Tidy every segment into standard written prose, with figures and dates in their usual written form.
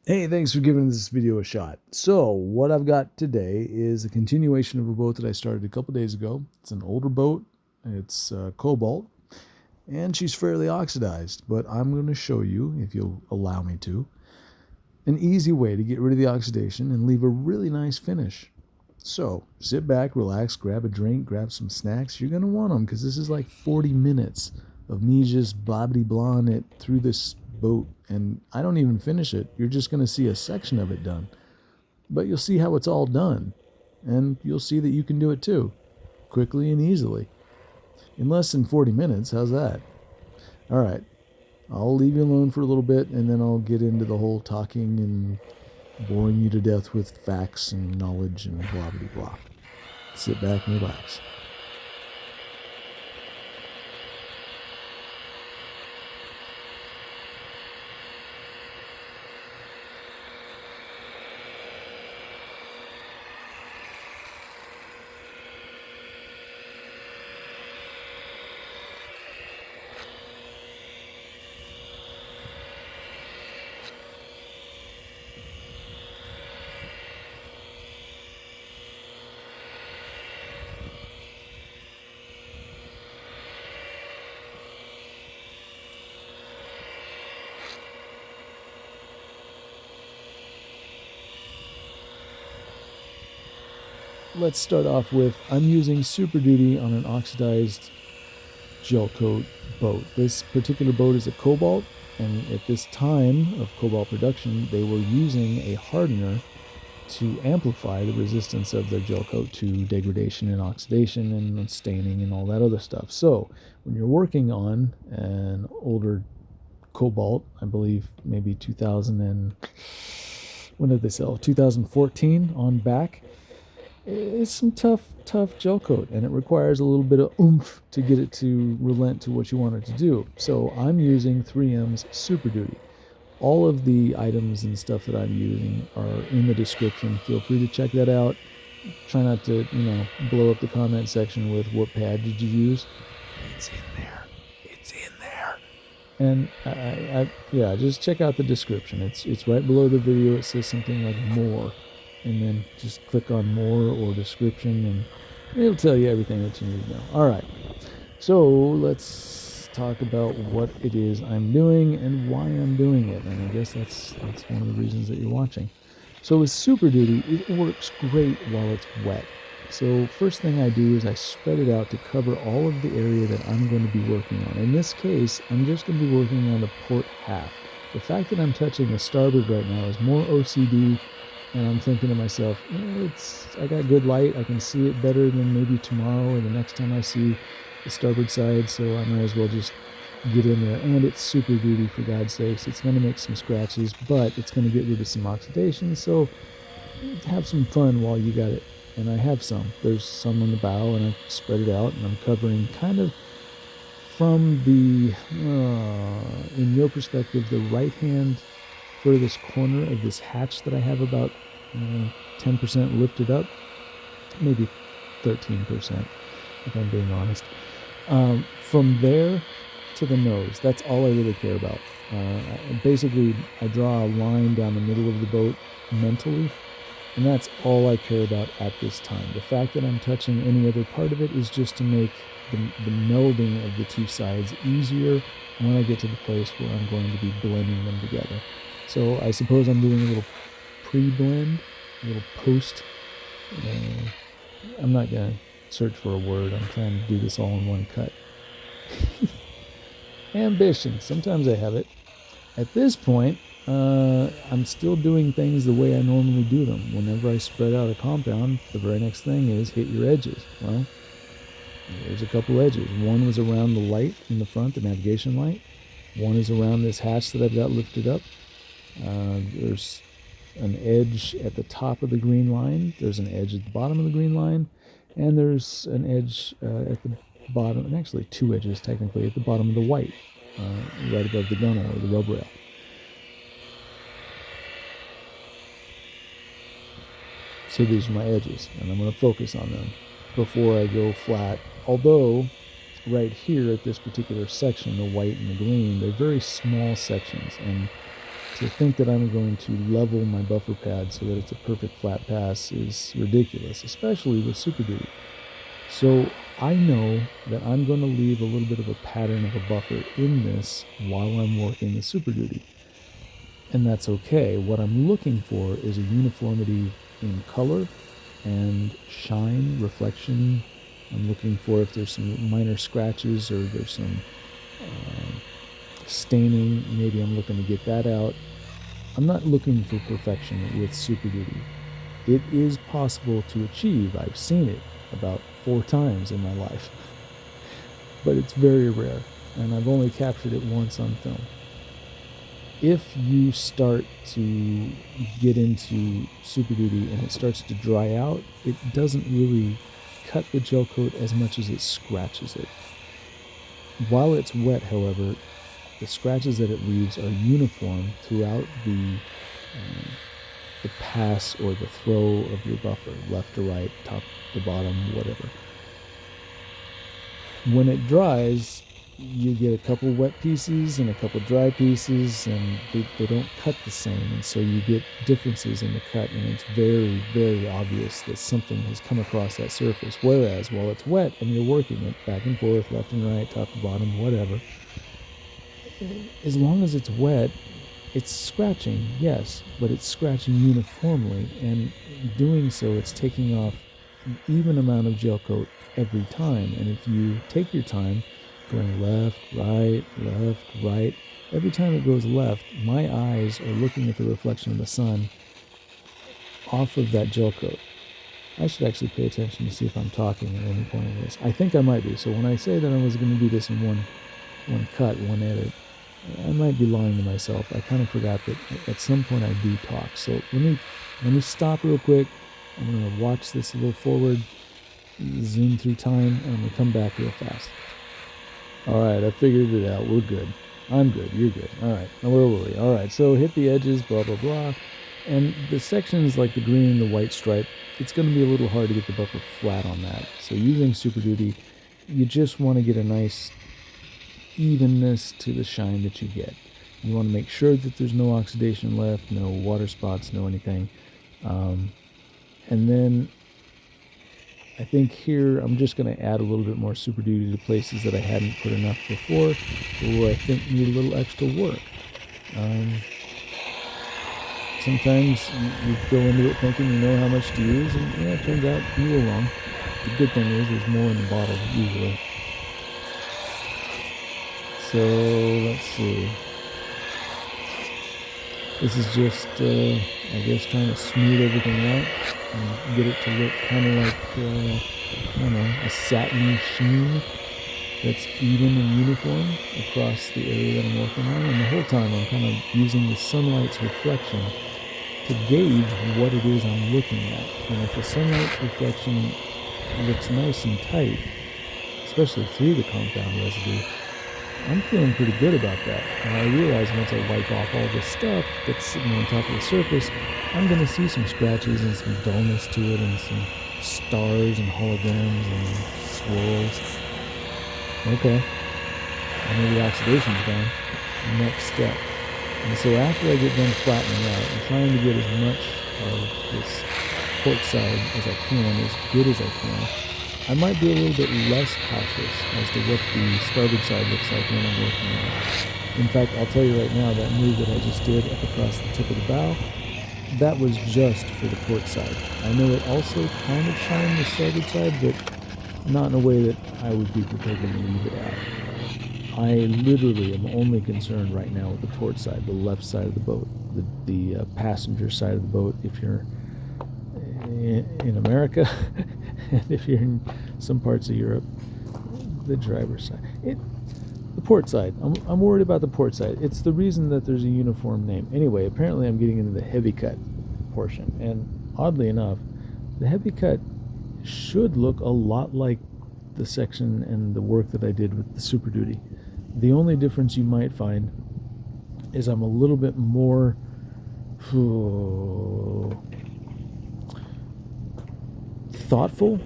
Hey, thanks for giving this video a shot. So, what I've got today is a continuation of a boat that I started a couple days ago. It's an older boat, it's cobalt, and she's fairly oxidized. But I'm going to show you, if you'll allow me to, an easy way to get rid of the oxidation and leave a really nice finish. So, sit back, relax, grab a drink, grab some snacks. You're going to want them because this is like 40 minutes of me just blah-blah-blahing it through this boat, and I don't even finish it. You're just going to see a section of it done. But you'll see how it's all done, and you'll see that you can do it too, quickly and easily. In less than 40 minutes, how's that? All right, I'll leave you alone for a little bit, and then I'll get into the whole talking and boring you to death with facts and knowledge and blah, blah, blah. Sit back and relax. Let's start off with, I'm using Super Duty on an oxidized Gelcoat boat. This particular boat is a cobalt, and at this time of cobalt production, they were using a hardener to amplify the resistance of their Gelcoat to degradation and oxidation and staining and all that other stuff. So when you're working on an older cobalt, I believe maybe 2000 and when did they sell? 2014 on back. It's some tough gel coat, and it requires a little bit of oomph to get it to relent to what you want it to do. So I'm using 3M's Super Duty. All of the items and stuff that I'm using are in the description. Feel free to check that out. Try not to, blow up the comment section with what pad did you use. It's in there. It's in there. And yeah, just check out the description. It's right below the video. It says something like more, and then just click on more or description, and it'll tell you everything that you need to know. All right, so let's talk about what it is I'm doing and why I'm doing it. And I guess that's one of the reasons that you're watching. So with Super Duty, it works great while it's wet. So first thing I do is I spread it out to cover all of the area that I'm going to be working on. In this case, I'm just going to be working on the port half. The fact that I'm touching the starboard right now is more OCD, and I'm thinking to myself, I got good light. I can see it better than maybe tomorrow or the next time I see the starboard side, so I might as well just get in there. And it's Super Duty, for God's sakes. It's going to make some scratches, but it's going to get rid of some oxidation, so have some fun while you got it. And I have some. There's some on the bow, and I spread it out, and I'm covering kind of from the, in your perspective, the right-hand furthest corner of this hatch that I have about 10% lifted up, maybe 13%, if I'm being honest. From there to the nose, that's all I really care about. Basically, I draw a line down the middle of the boat mentally, and that's all I care about at this time. The fact that I'm touching any other part of it is just to make the melding of the two sides easier when I get to the place where I'm going to be blending them together. So I suppose I'm doing a little pre-blend, a little post. I'm not going to search for a word. I'm trying to do this all in one cut. Ambition. Sometimes I have it. At this point, I'm still doing things the way I normally do them. Whenever I spread out a compound, the very next thing is hit your edges. Well, there's a couple edges. One was around the light in the front, the navigation light. One is around this hatch that I've got lifted up. There's an edge at the top of the green line. There's an edge at the bottom of the green line. And there's an edge at the bottom, and actually two edges technically, at the bottom of the white, right above the gunnel or the rub rail. So these are my edges, and I'm going to focus on them before I go flat. Although, right here at this particular section, the white and the green, they're very small sections, and To think that I'm going to level my buffer pad so that it's a perfect flat pass is ridiculous, especially with Super Duty. So I know that I'm going to leave a little bit of a pattern of a buffer in this while I'm working the Super Duty. And that's okay. What I'm looking for is a uniformity in color and shine, reflection. I'm looking for if there's some minor scratches or there's some staining. Maybe I'm looking to get that out. I'm not looking for perfection with Super Duty. It is possible to achieve. I've seen it about 4 times in my life, but it's very rare, and I've only captured it once on film. If you start to get into Super Duty and it starts to dry out, it doesn't really cut the gel coat as much as it scratches it. While it's wet, however, the scratches that it leaves are uniform throughout the pass or the throw of your buffer, left to right, top to bottom, whatever. When it dries, you get a couple wet pieces and a couple dry pieces, and they don't cut the same, and so you get differences in the cut, and it's very, very obvious that something has come across that surface. Whereas while it's wet and you're working it back and forth, left and right, top to bottom, whatever, as long as it's wet, it's scratching, yes, but it's scratching uniformly, and doing so, it's taking off an even amount of gel coat every time. And if you take your time going left, right, every time it goes left, my eyes are looking at the reflection of the sun off of that gel coat. I should actually pay attention to see if I'm talking at any point in this. I think I might be. So when I say that I was going to do this in one cut, one edit, I might be lying to myself. I kind of forgot that at some point I do talk. So let me stop real quick. I'm going to watch this a little forward, zoom through time, and I'm going to come back real fast. All right, I figured it out. We're good. I'm good. You're good. All right. Now where were we? All right, so hit the edges, blah, blah, blah. And the sections like the green and the white stripe, it's going to be a little hard to get the buffer flat on that. So using Super Duty, you just want to get a nice evenness to the shine that you get. You want to make sure that there's no oxidation left, no water spots, no anything. And then I think here I'm just going to add a little bit more Super Duty to places that I hadn't put enough before, or I think need a little extra work. Sometimes you go into it thinking you know how much to use, and it turns out you were wrong. The good thing is there's more in the bottle usually. So let's see. This is just, I guess, trying to smooth everything out and get it to look kind of like, I don't know, a satiny sheen that's even and uniform across the area that I'm working on. And the whole time I'm kind of using the sunlight's reflection to gauge what it is I'm looking at. And if the sunlight reflection looks nice and tight, especially through the compound residue, I'm feeling pretty good about that. And I realize once I wipe off all this stuff that's sitting on top of the surface, I'm going to see some scratches and some dullness to it and some stars and holograms and swirls. Okay, I know the oxidation's gone. Next step. And so after I get done flattening out, I'm trying to get as much of this port side as I can, as good as I can. I might be a little bit less cautious as to what the starboard side looks like when I'm working on it. In fact, I'll tell you right now, that move that I just did up across the tip of the bow, that was just for the port side. I know it also kind of shined the starboard side, but not in a way that I would be prepared to leave it out. I literally am only concerned right now with the port side, the left side of the boat, the passenger side of the boat if you're in America, and if you're in some parts of Europe, the driver's side. The port side. I'm worried about the port side. It's the reason that there's a uniform name. Anyway, apparently I'm getting into the heavy cut portion, and oddly enough, the heavy cut should look a lot like the section and the work that I did with the Super Duty. The only difference you might find is I'm a little bit more thoughtful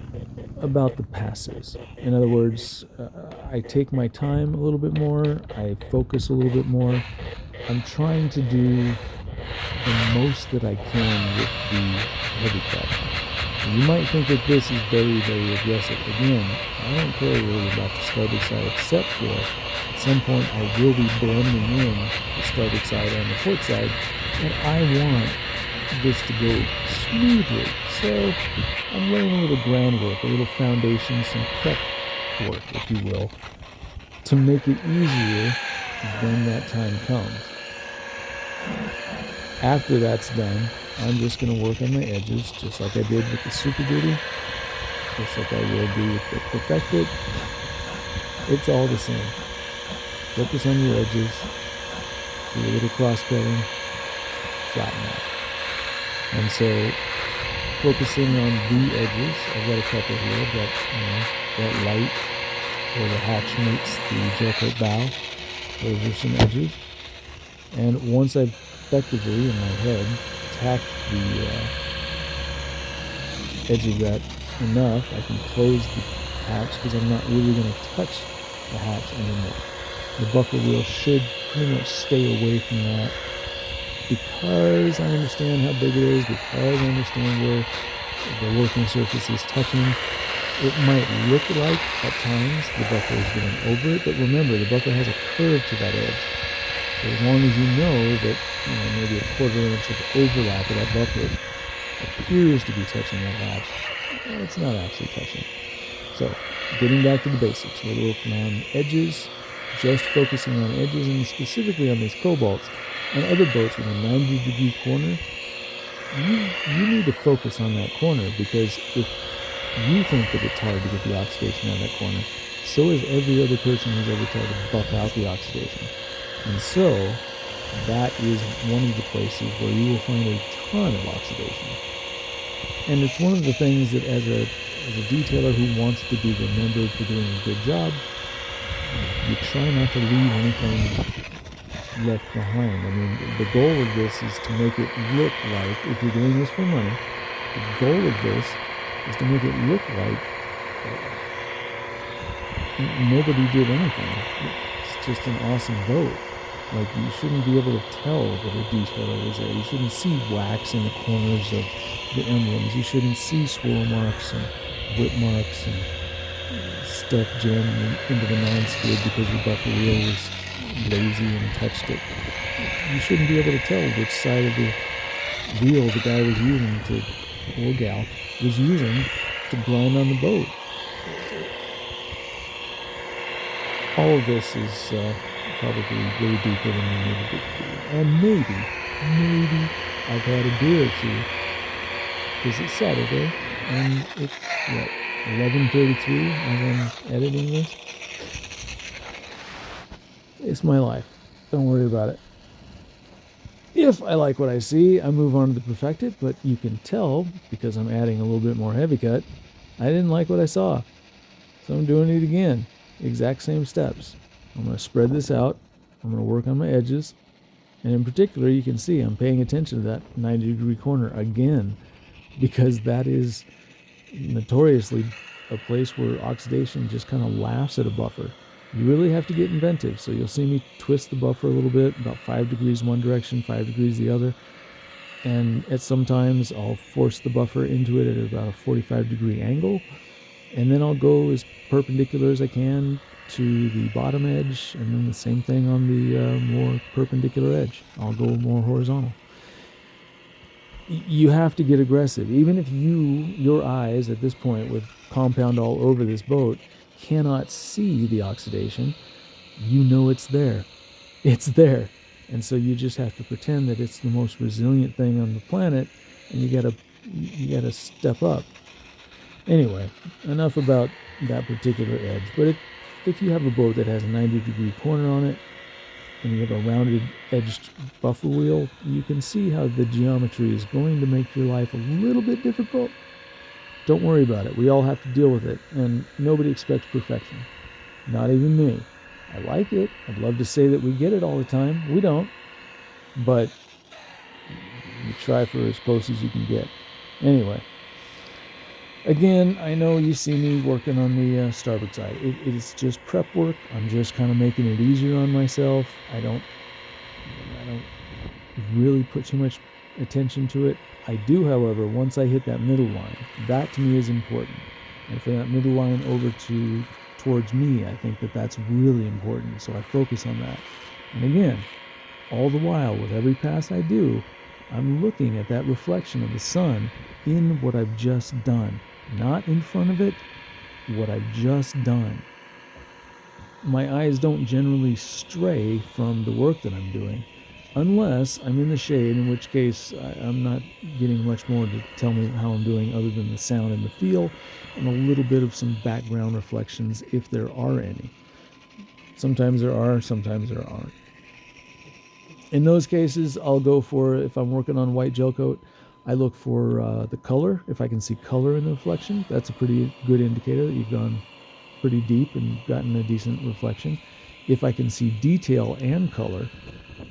about the passes. In other words, I take my time a little bit more, I focus a little bit more. I'm trying to do the most that I can with the heavy cut. You might think that this is very, very aggressive. Again, I don't care really about the starboard side, except for at some point I will be blending in the starboard side and the port side, and I want this to go smoothly. So I'm laying a little groundwork, a little foundation, some prep work, if you will, to make it easier when that time comes. After that's done, I'm just going to work on my edges, just like I did with the Super Duty, just like I will do with the Perfected. It's all the same. Focus on your edges, do a little cross-cutting, flatten out. And so, focusing on the edges, I've got a couple here. I've got, that light where the hatch meets the Gelcoat bow. Those are some edges. And once I've effectively, in my head, tacked the edge of that enough, I can close the hatch because I'm not really going to touch the hatch anymore. The buffer wheel should pretty much stay away from that because I understand how big it is, because I understand where the working surface is touching. It might look like at times the buffer is going over it, but remember, the buffer has a curve to that edge. So as long as you know that maybe a quarter inch of overlap of that buffer appears to be touching that hatch, it's not actually touching. So, getting back to the basics, we're working on edges, just focusing on edges, and specifically on these cobalts. On other boats with a 90-degree corner, you need to focus on that corner, because if you think that it's hard to get the oxidation out of that corner, so is every other person who's ever tried to buff out the oxidation. And so, that is one of the places where you will find a ton of oxidation. And it's one of the things that as a detailer who wants to be remembered for doing a good job, you try not to leave anything left behind. I mean, the goal of this is to make it look like, if you're doing this for money, the goal of this is to make it look like nobody did anything. It's just an awesome boat. Like, you shouldn't be able to tell that a detailer was there. You shouldn't see wax in the corners of the emblems. You shouldn't see swirl marks and whip marks and stuff jammed into the non-skid because your buffer wheel was lazy and touched it. You shouldn't be able to tell which side of the wheel the guy was using to, or gal, was using to grind on the boat. All of this is probably way deeper than we needed it to be. And maybe I've had a beer or two, because it's Saturday, and it's, 11:33 as I'm editing this. It's my life. Don't worry about it. If I like what I see, I move on to the Perfected, but you can tell, because I'm adding a little bit more heavy cut, I didn't like what I saw. So I'm doing it again. Exact same steps. I'm going to spread this out. I'm going to work on my edges. And in particular, you can see I'm paying attention to that 90-degree corner again, because that is notoriously a place where oxidation just kind of laughs at a buffer. You really have to get inventive. So you'll see me twist the buffer a little bit, about 5 degrees one direction, 5 degrees the other. And at sometimes I'll force the buffer into it at about a 45-degree angle. And then I'll go as perpendicular as I can to the bottom edge, and then the same thing on the more perpendicular edge. I'll go more horizontal. You have to get aggressive. Even if your eyes at this point, with compound all over this boat, cannot see the oxidation, you know it's there. It's there. And so you just have to pretend that it's the most resilient thing on the planet, and you gotta step up. Anyway, enough about that particular edge. But if you have a boat that has a 90-degree corner on it, and you have a rounded edged buffer wheel, you can see how the geometry is going to make your life a little bit difficult. Don't worry about it. We all have to deal with it, and nobody expects perfection. Not even me. I like it. I'd love to say that we get it all the time. We don't. But you try for as close as you can get. Anyway. Again, I know you see me working on the starboard side. It is just prep work. I'm just kind of making it easier on myself. I don't really put too much attention to it. I do, however, once I hit that middle line. That to me is important. And for that middle line over towards me, I think that's really important. So I focus on that. And again, all the while, with every pass I do, I'm looking at that reflection of the sun in what I've just done. Not in front of it, what I've just done. My eyes don't generally stray from the work that I'm doing, unless I'm in the shade, in which case I'm not getting much more to tell me how I'm doing other than the sound and the feel, and a little bit of some background reflections if there are any. Sometimes there are, sometimes there aren't. In those cases, I'll go for, if I'm working on white gel coat, I look for the color. If I can see color in the reflection, that's a pretty good indicator that you've gone pretty deep and gotten a decent reflection. If I can see detail and color,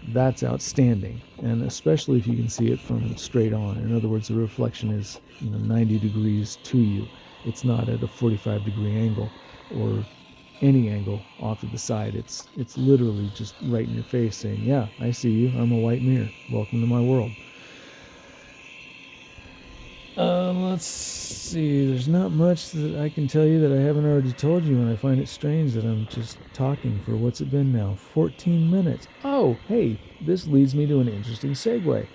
that's outstanding. And especially if you can see it from straight on. In other words, the reflection is 90 degrees to you. It's not at a 45-degree angle or any angle off to the side. It's literally just right in your face saying, yeah, I see you. I'm a white mirror. Welcome to my world. Let's see. There's not much that I can tell you that I haven't already told you, and I find it strange that I'm just talking for, what's it been now? 14 minutes. Oh, hey, this leads me to an interesting segue.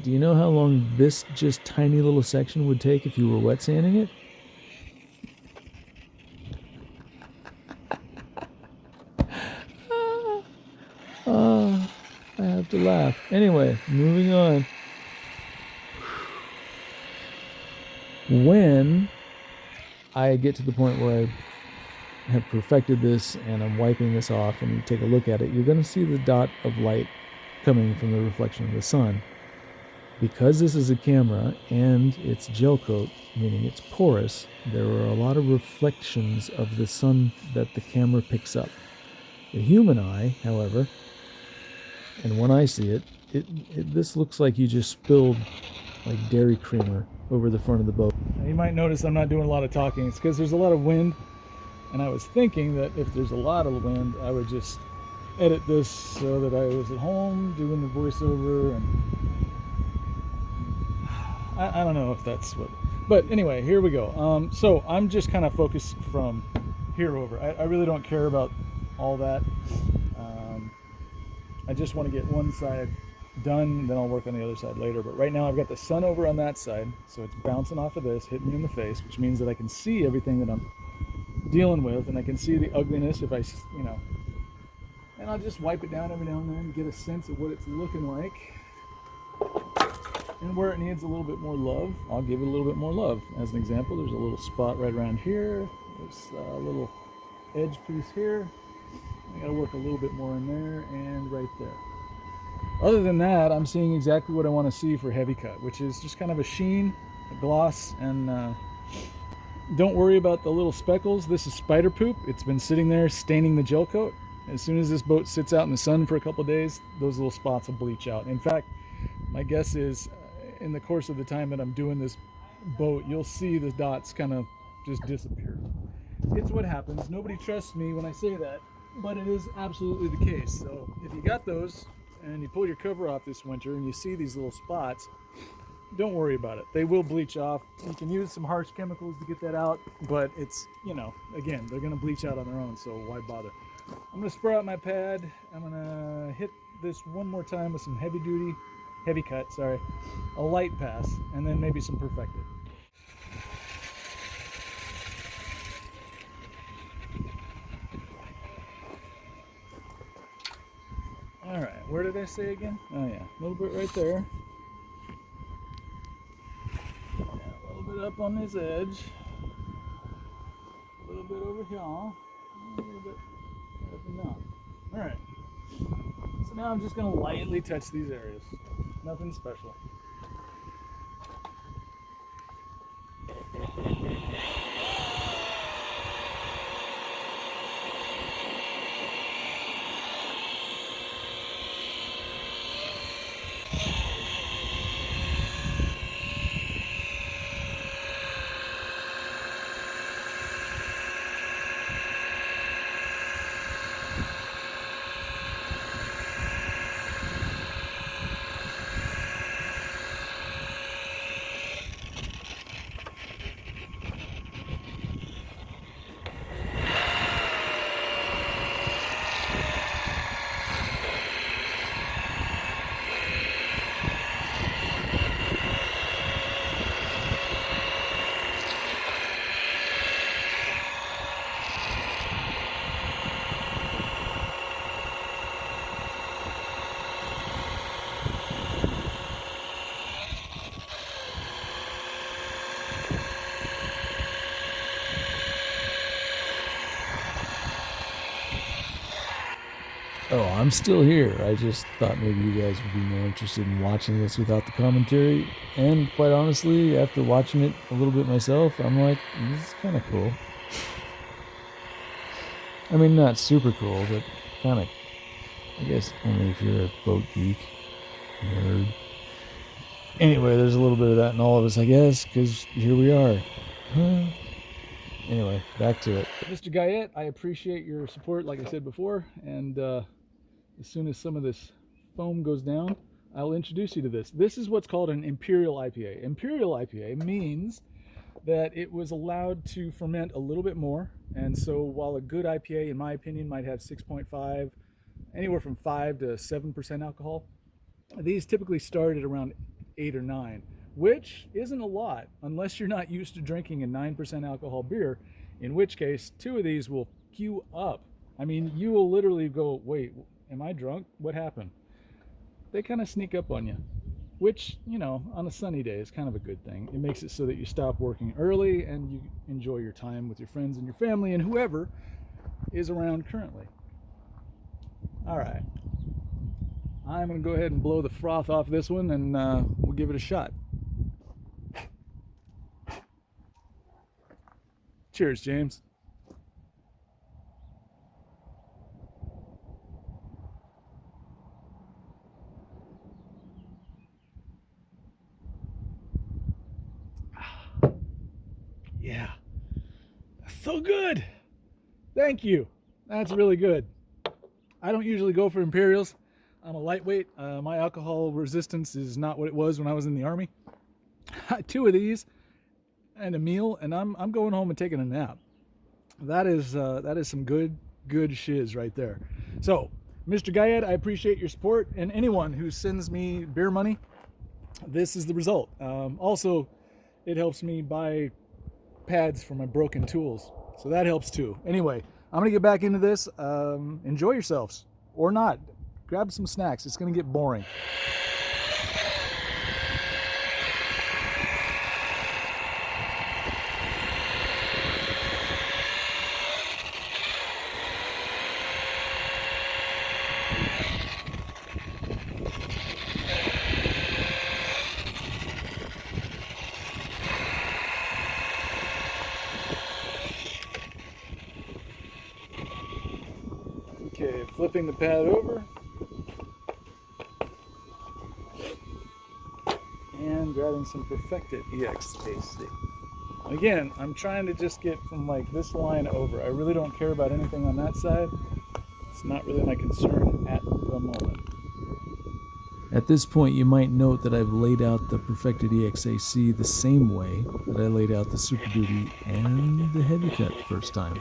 Do you know how long this just tiny little section would take if you were wet sanding it? I have to laugh. Anyway, moving on. When I get to the point where I have perfected this and I'm wiping this off and you take a look at it, you're going to see the dot of light coming from the reflection of the sun. Because this is a camera and it's gel coat, meaning it's porous, there are a lot of reflections of the sun that the camera picks up. The human eye, however, and when I see it, this looks like you just spilled like dairy creamer over the front of the boat. Now, you might notice I'm not doing a lot of talking. It's because there's a lot of wind, and I was thinking that if there's a lot of wind, I would just edit this so that I was at home doing the voiceover, and I don't know if that's what, but anyway, here we go. So I'm just kind of focused from here over. I really don't care about all that. I just want to get one side done, then I'll work on the other side later. But right now I've got the sun over on that side, so it's bouncing off of this, hitting me in the face, which means that I can see everything that I'm dealing with, and I can see the ugliness if I, and I'll just wipe it down every now and then, get a sense of what it's looking like. And where it needs a little bit more love, I'll give it a little bit more love. As an example, there's a little spot right around here. There's a little edge piece here. I gotta work a little bit more in there and right there. Other than that, I'm seeing exactly what I want to see for heavy cut, which is just kind of a sheen, a gloss, and don't worry about the little speckles. This is spider poop. It's been sitting there staining the gel coat. As soon as this boat sits out in the sun for a couple of days, those little spots will bleach out. In fact, my guess is in the course of the time that I'm doing this boat, you'll see the dots kind of just disappear. It's what happens. Nobody trusts me when I say that, but it is absolutely the case. So if you got those and you pull your cover off this winter and you see these little spots, don't worry about it. They will bleach off. You can use some harsh chemicals to get that out, but it's, again, they're going to bleach out on their own, so why bother? I'm going to spray out my pad. I'm going to hit this one more time with some heavy cut, a light pass, and then maybe some perfected. All right, where did I say again? Oh yeah, a little bit right there. Yeah, a little bit up on this edge. A little bit over here. A little bit up and down. All right. So now I'm just gonna lightly touch these areas. Nothing special. Oh, I'm still here. I just thought maybe you guys would be more interested in watching this without the commentary. And quite honestly, after watching it a little bit myself, I'm like, this is kind of cool. I mean, not super cool, but kind of, I guess, only if you're a boat geek, nerd. Anyway, there's a little bit of that in all of us, I guess, because here we are. Anyway, back to it. Mr. Guyette, I appreciate your support, like I said before, and as soon as some of this foam goes down, I'll introduce you to this. This is what's called an Imperial IPA. Imperial IPA means that it was allowed to ferment a little bit more, and so while a good IPA, in my opinion, might have 6.5, anywhere from 5 to 7% alcohol, these typically start at around 8 or 9, which isn't a lot unless you're not used to drinking a 9% alcohol beer, in which case 2 of these will queue up. I mean, you will literally go, wait, am I drunk? What happened? They kind of sneak up on you, which, you know, on a sunny day is kind of a good thing. It makes it so that you stop working early and you enjoy your time with your friends and your family and whoever is around currently. All right. I'm going to go ahead and blow the froth off this one, and we'll give it a shot. Cheers, James. Yeah. So good. Thank you. That's really good. I don't usually go for Imperials. I'm a lightweight. My alcohol resistance is not what it was when I was in the Army. 2 of these and a meal, and I'm going home and taking a nap. That is some good shiz right there. So, Mr. Guyette, I appreciate your support, and anyone who sends me beer money, this is the result. Also, it helps me buy pads for my broken tools, so that helps too. Anyway, I'm gonna get back into this. Enjoy yourselves, or not. Grab some snacks. It's gonna get boring. Okay, flipping the pad over. And grabbing some Perfected EXAC. Again, I'm trying to just get from like this line over. I really don't care about anything on that side. It's not really my concern at the moment. At this point, you might note that I've laid out the Perfected EXAC the same way that I laid out the Super Duty and the Heavy Cut the first time.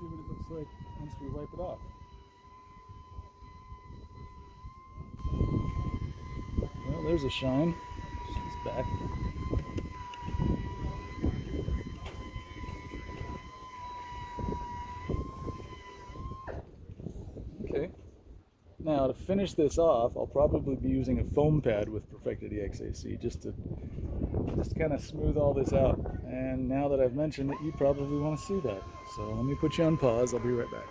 see what it looks like once we wipe it off. Well, there's a shine. She's back. Okay. Now to finish this off, I'll probably be using a foam pad with Perfected EXAC just to kind of smooth all this out. And now that I've mentioned it, you probably want to see that. So let me put you on pause. I'll be right back.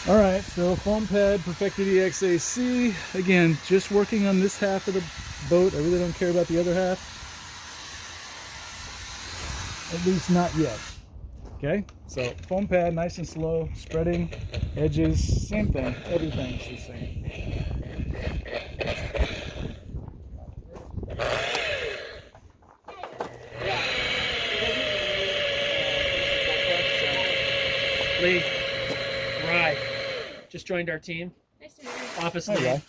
All right, so foam pad, Perfected EXAC. Again, just working on this half of the boat. I really don't care about the other half. At least not yet. Okay, so foam pad, nice and slow, spreading, edges, same thing, everything's the same. Lee, Rye, just joined our team. Nice to meet you. Office Hi, Lee.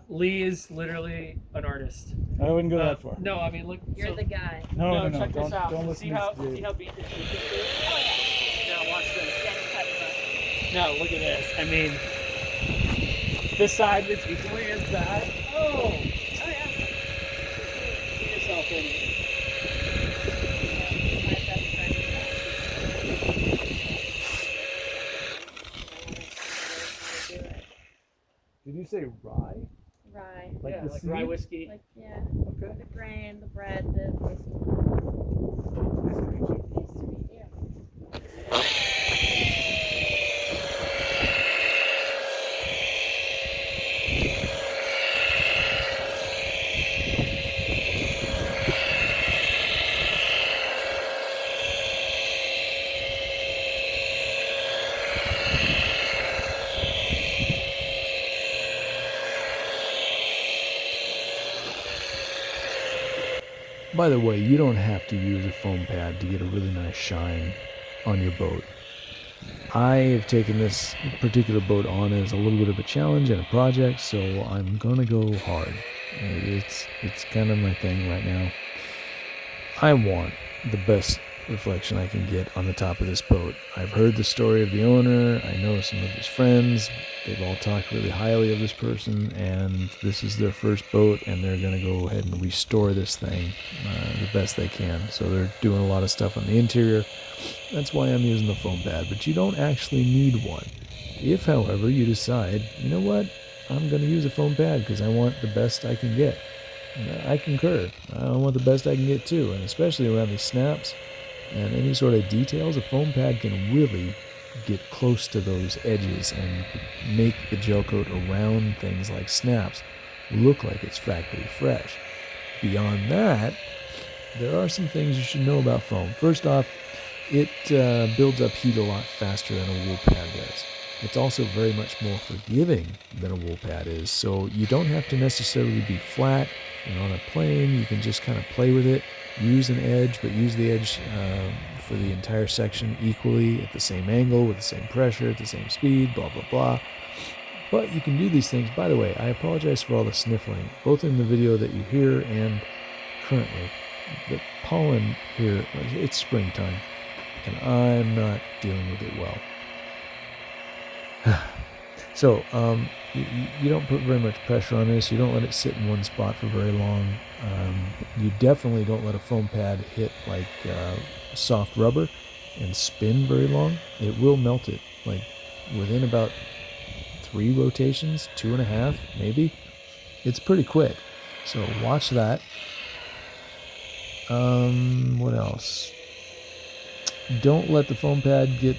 Lee is literally an artist. I wouldn't go that far. No, I mean look. You're the guy. No, check this out. Don't listen see to how this. see how beat the truth is? Oh yeah. Now watch this. Yeah, just cut it No, look at this. I mean, this side is equally as bad. Oh yeah. Get yourself in. My best friend is that. Did you say rye? Rye. Like Yeah, the like seed? rye whiskey. Like, yeah. Okay. The grain, the bread, the whiskey. Nice to meet you. Nice to meet you. By the way, you don't have to use a foam pad to get a really nice shine on your boat. I have taken this particular boat on as a little bit of a challenge and a project, so I'm gonna go hard. It's kind of my thing right now. I want the best reflection I can get on the top of this boat. I've heard the story of the owner. I know some of his friends. They've all talked really highly of this person, and this is their first boat, and they're going to go ahead and restore this thing the best they can. So they're doing a lot of stuff on the interior. That's why I'm using the foam pad, but you don't actually need one. If, however, you decide, you know what, I'm going to use a foam pad because I want the best I can get. I concur. I want the best I can get too, and especially around these snaps and any sort of details, a foam pad can really get close to those edges and make the gel coat around things like snaps look like it's factory fresh. Beyond that, there are some things you should know about foam. First off, it builds up heat a lot faster than a wool pad does. It's also very much more forgiving than a wool pad is, so you don't have to necessarily be flat and on a plane. You can just kind of play with it, use an edge, but use the edge for the entire section equally at the same angle, with the same pressure, at the same speed, blah, blah, blah. But you can do these things. By the way, I apologize for all the sniffling, both in the video that you hear and currently. The pollen here, it's springtime, and I'm not dealing with it well. So you don't put very much pressure on this. You don't let it sit in one spot for very long. You definitely don't let a foam pad hit like soft rubber and spin very long. It will melt it like within about 3 rotations, 2.5 maybe. It's pretty quick, so watch that. What else? Don't let the foam pad get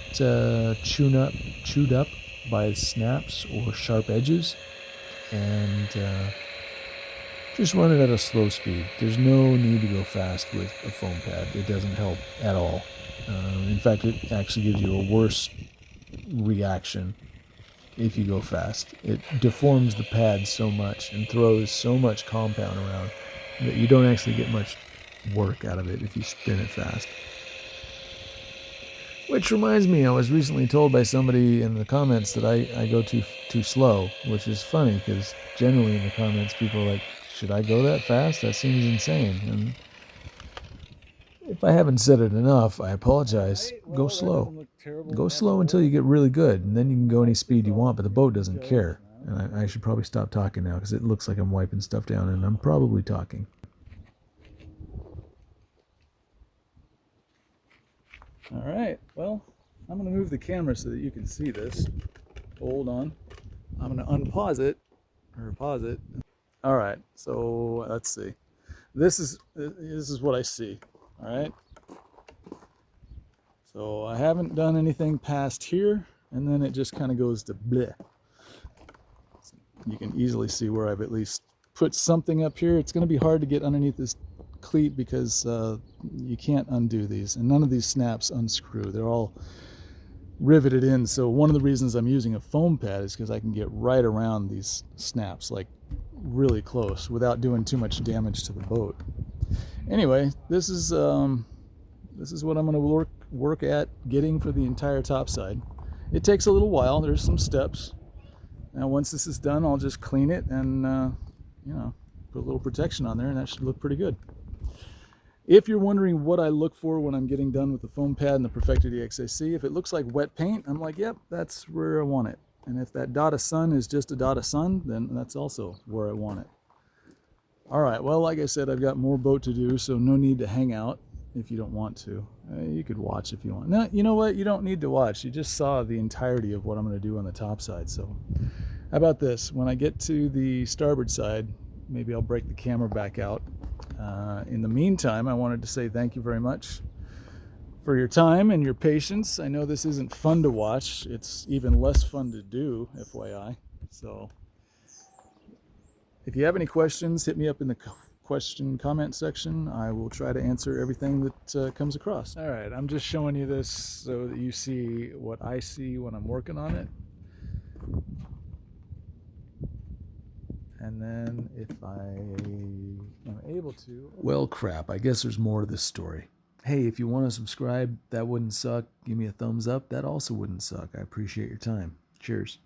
chewed up by snaps or sharp edges, and just run it at a slow speed. There's no need to go fast with a foam pad. It doesn't help at all. In fact, it actually gives you a worse reaction if you go fast. It deforms the pad so much and throws so much compound around that you don't actually get much work out of it if you spin it fast. Which reminds me, I was recently told by somebody in the comments that I go too slow, which is funny because generally in the comments people are like, should I go that fast? That seems insane. And If I haven't said it enough, I apologize. Go slow. Go slow until you get really good, and then you can go any speed you want, but the boat doesn't care. And I should probably stop talking now because it looks like I'm wiping stuff down, and I'm probably talking. All right, well, I'm going to move the camera so that you can see this. Hold on. I'm going to unpause it, or pause it. All right, so let's see. This is what I see, all right? So I haven't done anything past here, and then it just kind of goes to bleh. So you can easily see where I've at least put something up here. It's going to be hard to get underneath this cleat because you can't undo these, and none of these snaps unscrew. They're all riveted in. So one of the reasons I'm using a foam pad is because I can get right around these snaps, like really close, without doing too much damage to the boat. Anyway, this is what I'm going to work at getting for the entire top side. It takes a little while. There's some steps. Now once this is done, I'll just clean it and put a little protection on there, and that should look pretty good. If you're wondering what I look for when I'm getting done with the foam pad and the Perfected EXAC, if it looks like wet paint, I'm like, yep, that's where I want it. And if that dot of sun is just a dot of sun, then that's also where I want it. All right, well, like I said, I've got more boat to do, so no need to hang out if you don't want to. You could watch if you want. No, you know what? You don't need to watch. You just saw the entirety of what I'm going to do on the top side. So how about this? When I get to the starboard side, maybe I'll break the camera back out. In the meantime, I wanted to say thank you very much for your time and your patience. I know this isn't fun to watch. It's even less fun to do, FYI. So if you have any questions, hit me up in the comment section. I will try to answer everything that comes across. All right, I'm just showing you this so that you see what I see when I'm working on it. And then if I am able to, well, crap, I guess there's more to this story. Hey, if you want to subscribe, that wouldn't suck. Give me a thumbs up. That also wouldn't suck. I appreciate your time. Cheers.